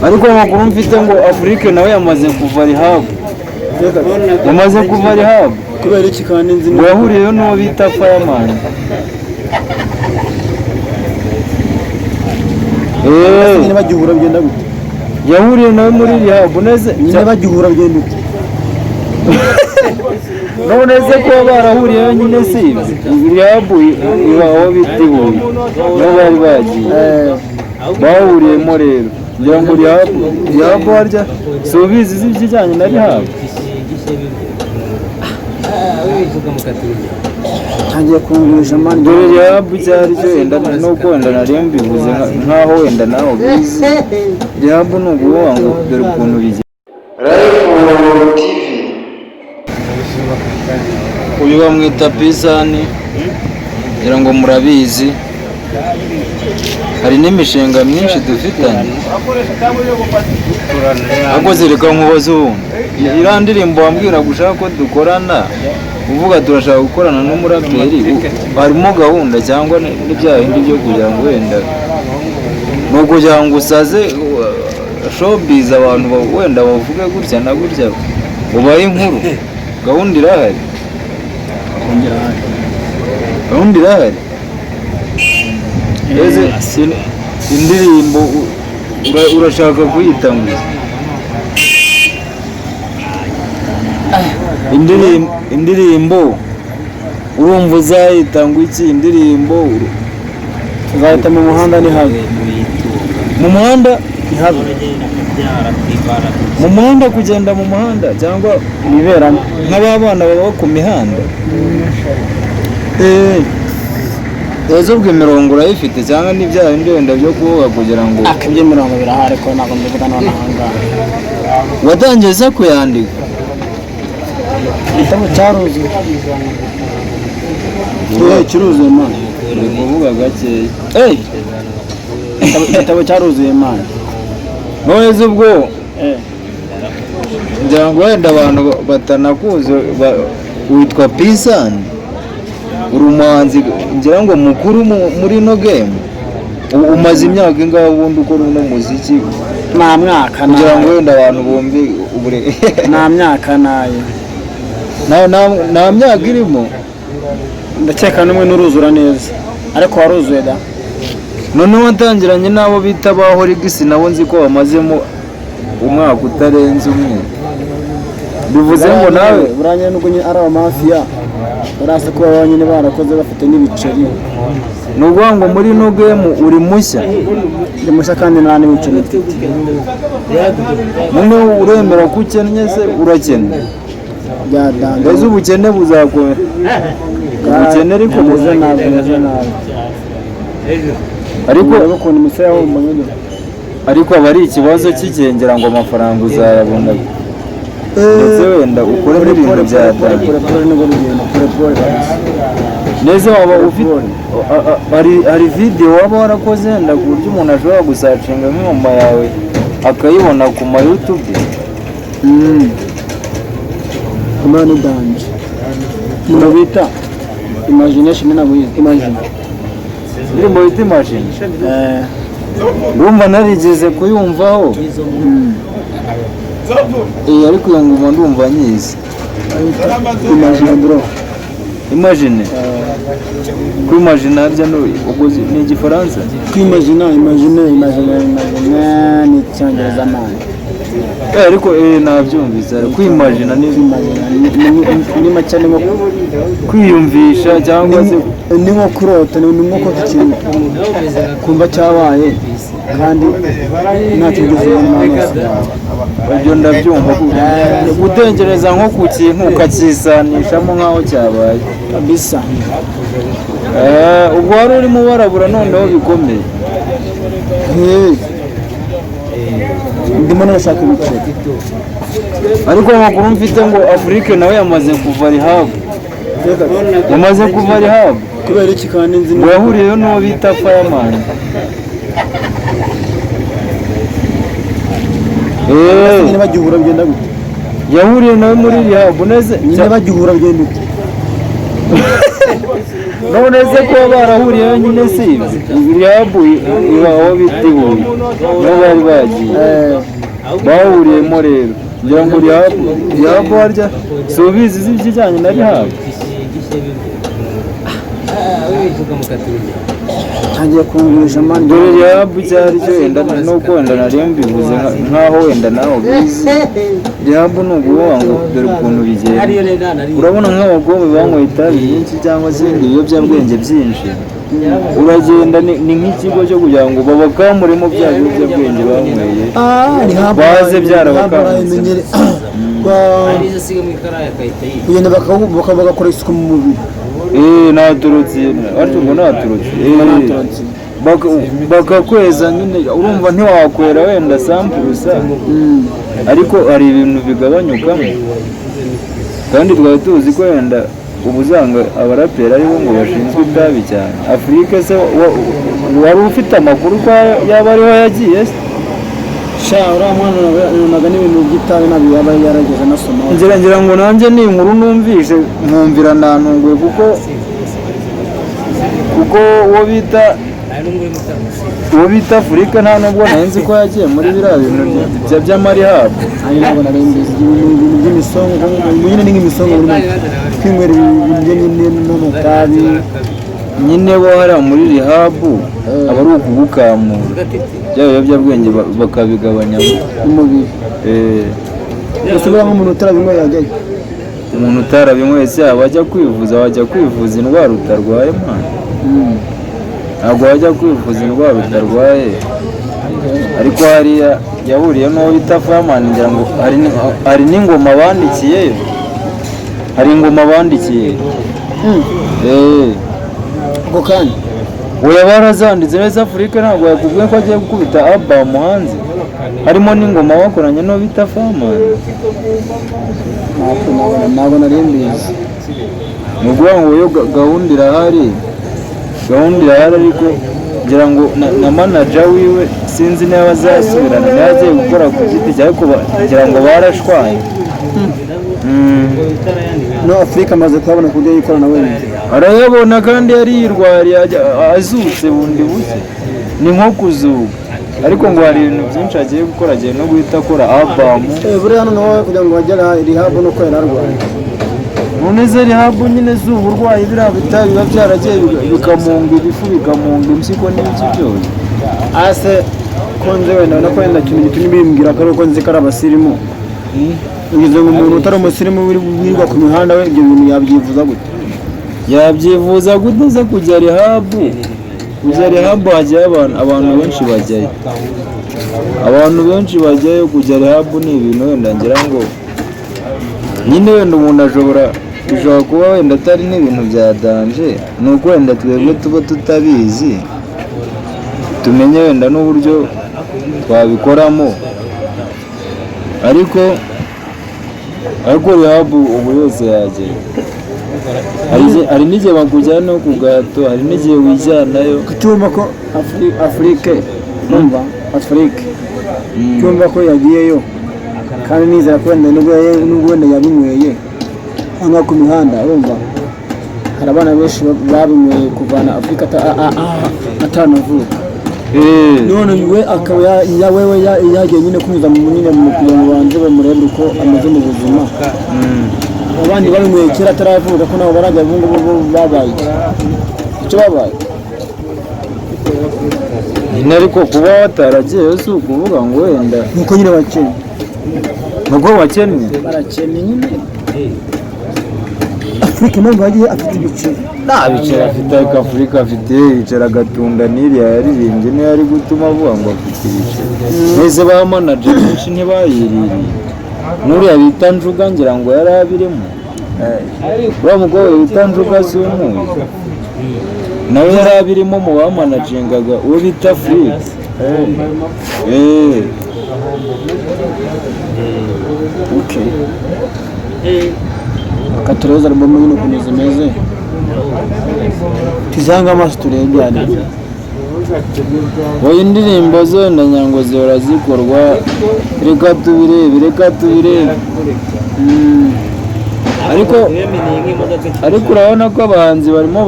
ariko amakuru mfite ngo Afrique nawe yamaze kuva Rehab. Yamaze kuva Rehab kubera iki kandi nzi ngo yahuriyeyo n'uwo bita Fireman. Nyine bagihura bigenda gute? Yahuriye nawe muri Rehab neze. Nyine bagihura bigenda gute? None se ko barahuriye nyine si Rehab ibaho bitiwe no bari bagiye bahuriyemo rero ngira ngo Rehab harya subizi z'ibijyanye na Rehab tangiye kungurisha mani dore Rehab cyari cyo wenda nuko wenda nari mbivuze nkaho wenda naho bizi Rehab n'uguwa ngo dore ukuntu bige uyu bamwita Pisani ngira ngo murabizi hari n'imishinga myinshi dufitanye akoze reka nkubaze ubundi iriya ndirimbo wambwira gushaka ko dukorana uvuga turashaka gukorana n'umuraperi harimo gahunda cyangwa n'ibya bindi byo kugira ngo wenda ni ukugira ngo usaze showbiz abantu wenda bavuge gutya na gutya ubaye inkuru gahunda irahari indirimbo urashaka kuyitanguza indirimbo urumva uzayitanga iki indirimbo uzahita mu muhanda ni habi mu muhanda ni habi mu muhanda kugenda mu muhanda cyangwa ibiberamo nk'abana baba ku mihanda ezo ubwo imirongo urayifite cyangwa n'ibyaha bindi wenda byo kuvuga kugira ngo ibyo mirongo birahari ko ntabwo mbivuga none ahangaha watangiye se kuyandika igitabo cyaruzuye kiruzuye mani uri kuvuga gakeya igitabo cyaruzuye mani none ubwo ngira ngo wenda abantu batanakuze witwa Pisani uri umuhanzi ngira ngo mukuru muri no game umaze imyaka ingahe ubundi ukora uno muziki nta mwaka ngira ngo wenda abantu bombi nta myaka nayo nta myaka irimo ndakeka n'umwe n'uruzura neza ariko waruzuye da noneho watangiranye n'abo bita ba Horigisi nabo nzi ko bamazemo umwaka utarenze umwe bivuze ngo nawe buranye n'ubwo nyine ari abamafiya barasa kuba nyine barakoze bafite n'ibiceri ni ukuvuga ngo muri no game uri mushya kandi nta n'ibiceri none uremera ko ukennye se urakennye mbese ubukene buzakomera ubukene ariko bumeze nabi ariko ukuntu imisaya yahomba nyine ariko aba ari ikibazo cy'ikengera ngo amafaranga uzayabona ndetse wenda ukore n'ibintu byatanga neza waba ufite hari video waba warakoze wenda ku buryo umuntu ashobora gusacinga nk'ingoma yawe akayibona ku ma YouTube Imani danje murabita imagination ntabwo imagine indirimbo yita imagine ndumva narigeze kuyumvaho ariko iyo ngoma ndumva nyizi imagine bro imagine kwimagine harya ubwo ni igifaransa kwimagine ni icyongereza mani ariko nabyumvise kwimagine ni make ni nko kwiyumvisha cyangwa se ni nko kurota ni nko kota ikintu kumva cyabaye kandi ntacyo ugeze mu maso ibyo ndabyumva gutekereza nko ku kintu ukakisanishamo nk'aho cyabaye kabisa ubwo wari urimo barabura noneho bikomeye ndimo nashaka ibiceri ariko amakuru mfite ngo Afrique nawe yamaze kuva Rehab kubera iki kandi nzi ngo yahuriyeyo n'uwo bita Fireman nyine bagihura bigenda gute yahuriye nawe muri Rehab neze nyine bagihura bigenda gute none se kuba barahuriyeyo nyine si Rehab iba aho bita i Huye niho bari bagiye bahuriyemo rero ngira ngo Rehab harya si ubizi z'ibijyanye na Rehab ntangiye kungurisha mani dore Rehab icyo ari cyo wenda nuko wenda nari mbivuze nkaho wenda nawe ubizi Rehab ni ukuvuga ngo dore ukuntu bigenda urabona nk'abagome banyweye itabi byinshi cyangwa se ibindi biyobyabwenge byinshi uragenda ni nk'ikigo cyo kugira ngo babakamuremo bya biyobyabwenge banyweye baze byarabakamutse kugenda bagakora isuku mu mubiri naturutse ariko ngo naturutse bakakweza nyine urumva ntiwakwera wenda sampurusa ariko hari ibintu bigabanyukamo kandi twari tuzi ko wenda ubu usanga abaraperi aribo ngo bashinzwe itabi cyane Afurika se wari ufite amakuru ko yaba ariho yagiye se uriya mwana naga n'ibintu by'itabi ntabwo yaba yarageze anasoma ngira ngo nanjye ni inkuru numvise nkumvira ntantunguye kuko uwo bita Afurika nta nubwo nzi ko yagiye muri biriya bintu by'amarehab ntabwo narengeje ibintu by'imisongo nyine ni nk'imisongo kwinywera ibintu n'amatabi nyine bo hariya muri Rehab aba ari ukugukamura bya biyobyabwenge bakabigabanya umubiri ese buriya nk'umuntu utarabinyweye yajyayo umuntu utarabinyweye se yaba ajya kwivuza indwara utarwaye mwana ntabwo wajya kwivuza indwara utarwaye ariko hariya yahuriye n'uwo bita Fireman ngira ngo hari n'ingoma bandikiyeyo hari ingoma bandikiye ubwo kandi oya barazanditse neza Afurika ntabwo yakubwiye ko agiye gukubita album hanze harimo n'ingoma bakoranye n'uwo bita Fireman ntabwo nari mbizi ni ukuvuga ngo yo gahunda irahari ariko ngira ngo na manager wiwe sinzi niba bazasubirana niba agiye gukora ku giti cye ariko ngira ngo barashwanye no Afurika amaze kuhabona ku buryo yikorana wenyine arayabona kandi yari yirwariye azutse bundi buke ni nko kuzuka ariko ngo hari ibintu byinshi agiye gukora agiye no guhita akora album buriya hano nawe kugira ngo bagere Rehab no ko yararwaye none se Rehab nyine si uburwayi biriya bitabi biba byaragiye bikamunga ibifu bikamunga impyiko n'ibiki byose ase konze wenda no kwenda kintu gitumye bimbwira ko ari uko nzi ko ari abasirimu ugize ngo umuntu utari umusirimu wirirwa ku mihanda we ibyo bintu yabyivuza gute se kujya Rehab hajyayo abantu benshi bajyayo kujya Rehab ni ibintu wenda ngira ngo nyine wenda umuntu ashobora kuba wenda atari n'ibintu bya danje ni uko wenda twebwe tuba tutabizi tumenye wenda n'uburyo twabikoramo ariko Rehab ubu yose yagera hari n'igihe bakujyana no ku gahato hari n'igihe wijyanayo kutumva ko Afurika cyumva ko yagiyeyo kandi nizera ko wenda nubwo wenda yabinyweye hano ku mihanda urumva hari abana benshi babinyweye kuvana Afurika atanavuka none we akaba wewe yagiye nyine kunyuza mu kugira ngo banze bamurebe uko ameze mu buzima abandi babinyweye kera ataravuka ko nabo barajya ubu ngubu babaye icyo babaye nyine ariko kuba wataragiyeyo si ukuvuga ngo wenda nuko nyine bakennye nubwo bakennye barakennye nyine Afurika ntabwo yagiye afite ibiceri nta biceri afite ariko Afurika afite yicara agatunda n'iriya yaririmbye niyo ari gutuma avuga ngo afite ibiceri mwese ba manager benshi ntibayiririye n'uriya bita Njuga ngira ngo yari abirimo uriya mugabo bita Njuga si umuzi nawe yari abirimo mu bamanagingaga uwo bita Afurika katureza album nyine ukuntu zimeze tuzanga amaso turebe yani wowe indirimbo zenda nyango zihora zikorwa reka tubirebe ariko urabona ko abahanzi barimo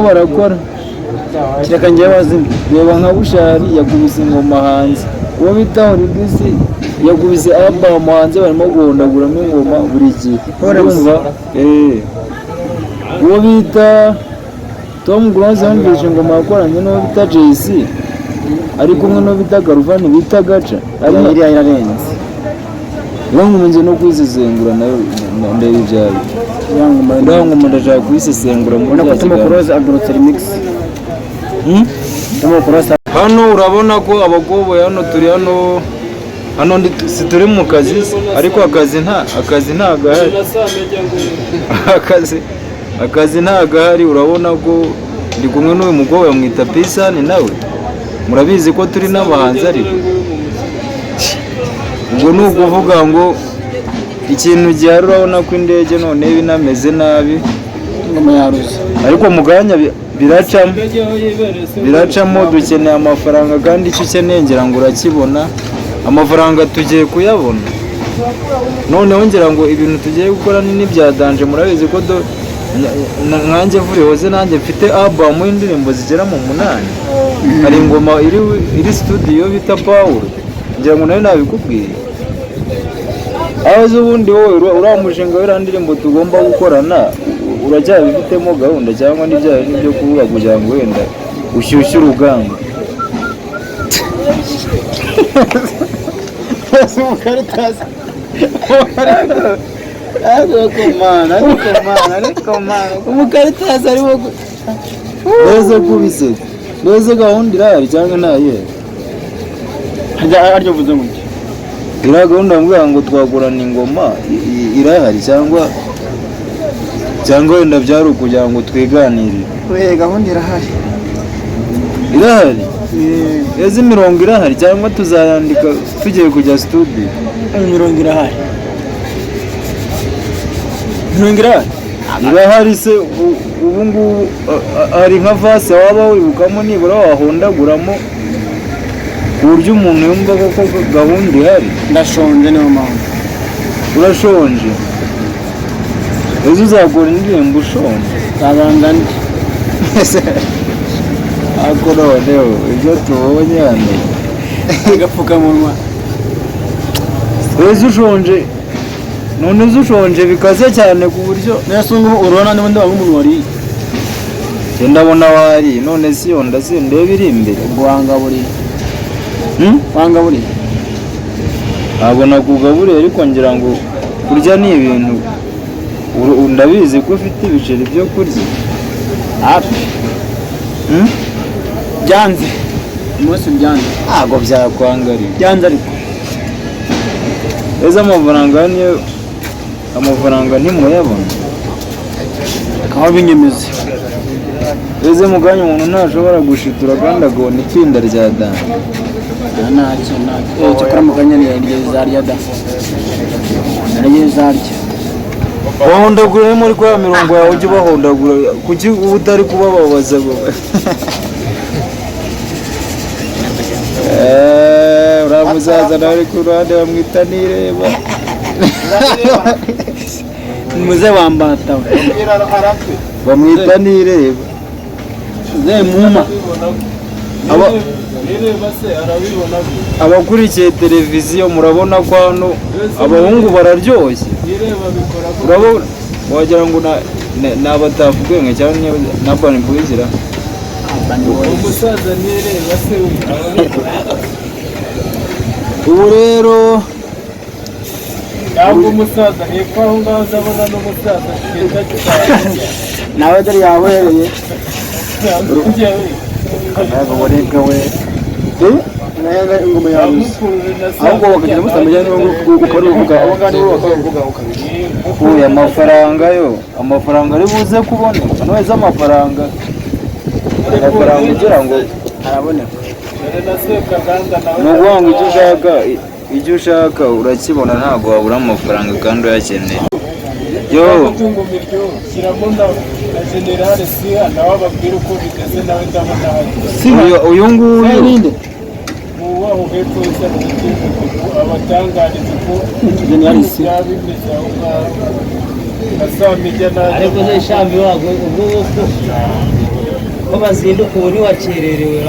barakora kireka njyewe wazimye reba nka Bushari yakubise ingoma hanze, uwo bita Origisi yakubise album hanze, barimo guhondaguramo ingoma buri gihe urumva. Uwo bita Tom Close yumvise ingoma yakoranye n'uwo bita JC ari kumwe n'uwo bita Garuvani bita Gaca ari iriya irarenze nkunze no kwisesengura nayo ndebe ibyayo ngoma ndashaka kwisesengura muri ubona ko Tom Close agurutse remix. Tom Close hano urabona ko abagoboye hano turi hano si turi mu kazi ariko akazi ntagahari akazi ntagahari. urabona ko ndi kumwe n'uyu mugabo yamwita Pisani, nawe murabizi ko turi n'abahanzi ariko ubwo ni ukuvuga ngo ikintu gihari urabona ko indege none binameze nabi ariko mu kanya biracamo dukeneye amafaranga kandi icyo ukeneye ngira ngo urakibona, amafaranga tugiye kuyabona. Noneho ngira ngo ibintu tugiye gukora ni n'ibyadanje, murabizi ko nkanjye Vurihoze nanjye mfite album y'indirimbo zigera mu 8. Hari ingoma iri studio bita Paul, ngira ngo nawe nabikubwiye. Aho ubundi wowe uriya mushinga w'iriya ndirimbo tugomba gukorana uracyabifitemo gahunda cyangwa n'ibyo kuvuga kugira ngo wenda ushyushye urugamba? Umukaritazi arimo neza gahunda irahari cyangwa ntaye? aryo vuze ngo iriya gahunda mvuga ngo twagurana ingoma irahari cyangwa wenda byari ukugira ngo twiganirire? Gahunda irahari ezi imirongo irahari cyangwa tuzayandika tugiye kujya studio? Imirongo irahari irahari se ubu ngubu hari nka vase waba wibukamo nibura wahondaguramo ku buryo umuntu yumva ko gahunda ihari? Ndashonje niyo mpamvu. Urashonje? Ejo uzagura indirimbo ushonje? Nzabanza ndi ako noneho ibyo tubonye hano agapfukamunwa. Ejo ushonje, none uzi ushonje bikaze cyane ku buryo nese urabona n'ubundi waba umuntu wariye. Ndabona wari none si yo ndebe iri imbere wanga buriye abona kugaburiye, ariko ngira ngo kurya ni ibintu ndabizi ko ufite ibiceri byo kurya. byanze umunsi byanze ntabwo byakwangariye byanze ariko eza amafaranga ntimuyabona aho binyemeze. eze muganya umuntu ntashobora gushitura kandi agabona itsinda rya dani ntacyo cyakora muganya niryo zarya da niryo zarya. wahondagura muri kwa mirongo yawe ujye ubahondagura kuki uba utari kubababaza uriya musaza nawe ari ku ruhande bamwita Nireba. muze wambata bamwita Nireba muma. abakurikiye televiziyo murabona ko hano abahungu bararyoshye, urabona wagira ngo nabatavuge cyangwa nabani bwizira umusaza Nireba se ubu rero ntabwo umusaza hepfo aho ngaho uzabona n'umusaza kigenda nawe dore yawereye ntabwo buribwa we ingoma yawe ahubwo bakagira musamenya ukora uvuga abo ngani bo bakavuga uyu amafaranga ari buze kuboneka neza amafaranga kugira ngo araboneka ni ukuvuga ngo icyo ushaka urakibona, ntabwo wabura amafaranga kandi uyakeneye. shyiramo na generale siya nawe ababwira uko bigeze nawe ndabona uyu nguyu mubaho hepfo y'isarureti abatangariza ko Generalisi. byaba bimeze aho ngaho na saa mijya ariko se shambi wago ubwo ko bazinduka ubu ntiwakererewe